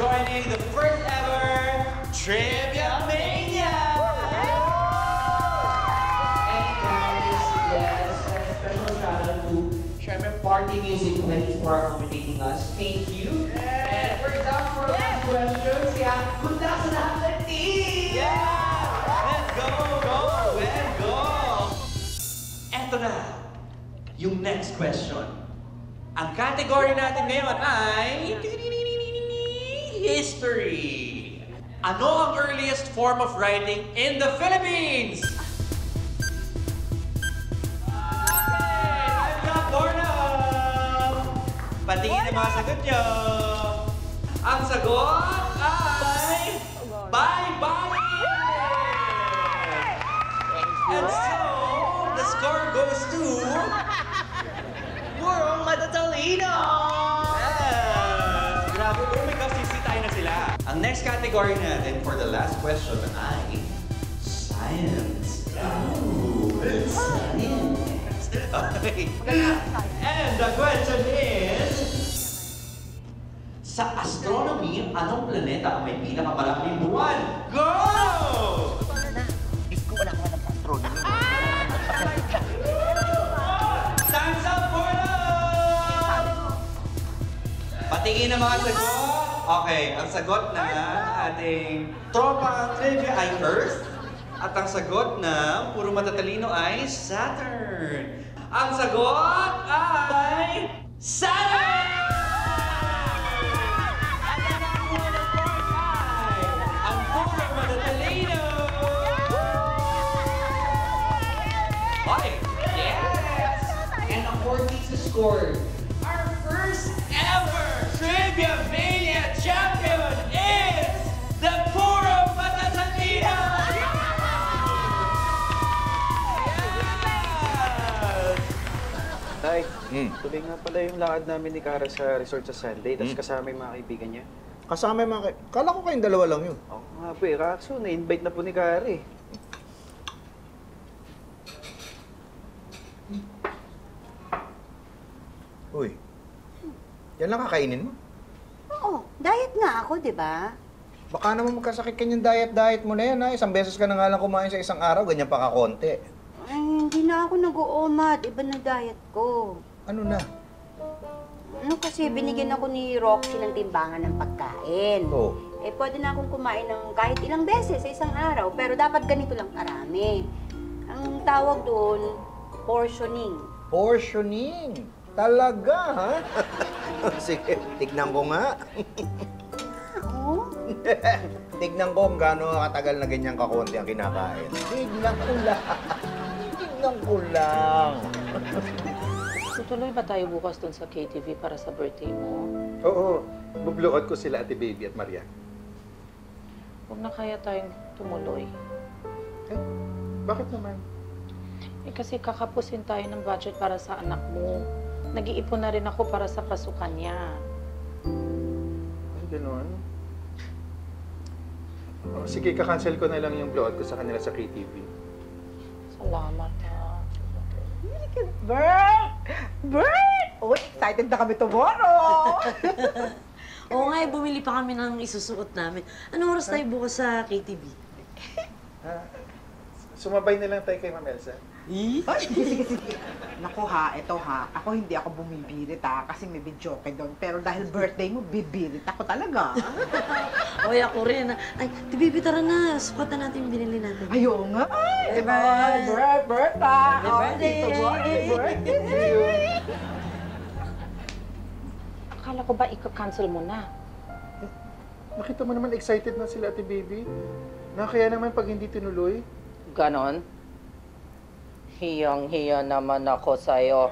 joining the first ever Trivia Mania! And guys, yes, special shout out to Sherman Party Music 24 accommodating us. Thank you. And we're done for last questions. Yeah, good luck sa lahat ng team! Let's go! Let's go! Eto na, yung next question. Ang category natin ngayon ay History. Ano ang earliest form of writing in the Philippines? Okay, I've got Bornum. Patingin ang mga sagot nyo. Ang sagot ay bye-bye! And so, the score goes to Purong Matatalino! Yes! Grabe, pero may kasisitay na sila. Ang next category natin for the last question ay Science. Ooh, Science. Okay. And the question is, sa astronomy, anong planeta ang may pinakamaraming buwan? Go! Wala ka ng astronomy. Time's up for love! Patingin ang mga sagot. Okay, ang sagot na ating tropa trivia ay Earth. At ang sagot ng Puro Matatalino ay Saturn. Ang sagot ay Saturn! At ang nakakuha ng point ay ang Puro Matatalino! Okay, yes! And according to score, Our first ever Trivia Mania champion is the Puro Matatalino! Tay, tuloy nga pala yung lakad namin ni Kara sa resort sa Sunday, tapos kasama yung mga kaibigan niya. Kasama yung mga kala ko kayong dalawa lang yun. Oo nga po eh, kaso na-invite na po ni Kara eh. Uy, yan lang kakainin mo. Oo, diet nga ako, di ba? Baka naman magkasakit ka yung diet mo na yan, ha? Isang beses ka na nga lang kumain sa isang araw, ganyan pa kakonti. Ay, hindi na ako nag-uumad. Iba na diet ko. Ano na? Ano kasi, binigyan ako ni Roxy ng timbangan ng pagkain. Oo. Eh, pwede na akong kumain ng kahit ilang beses sa isang araw, pero dapat ganito lang karami. Ang tawag doon, portioning. Portioning. Talaga, ha? Sige, tignan ko nga. Oo? Tignan ko kung gaano katagal na ganyan kakonti ang kinakain. Tignan ko lang. Tignan ko lang. Tutuloy ba tayo bukas dun sa KTV para sa birthday mo? Oo, bublood ko sila Ate Baby at Maria. Huwag na kaya tayong tumuloy. Eh, bakit naman? Eh kasi kakapusin tayo ng budget para sa anak mo. Nag-iipon na rin ako para sa pasukan niya. Ay, gano'n? Oh, sige, kakancel ko na lang yung blowout ko sa kanila sa KTV. Salamat ha. Bert! Bert! Oh, excited na kami tomorrow! Oo nga, bumili pa kami ng isusuot namin. Anong oras tayo bukas sa KTV? Sumabay na lang tayo kay Ma'am Elsa. Ay, sige. Naku ha, eto ha. Ako hindi ako bumibirit ha, kasi may video kay doon. Pero dahil birthday mo, bibirit ako talaga. Oy, ako rin. Ay, Tibibi, tara na. Sukat na natin yung binili natin. Ayaw nga. Diba? Bert ha. Happy birthday! Akala ko ba ika-cancel mo na? Nakita mo naman excited na sila Ate Baby. Nakakaya naman pag hindi tinuloy. Ganon? Hiyang-hiya naman ako sa'yo.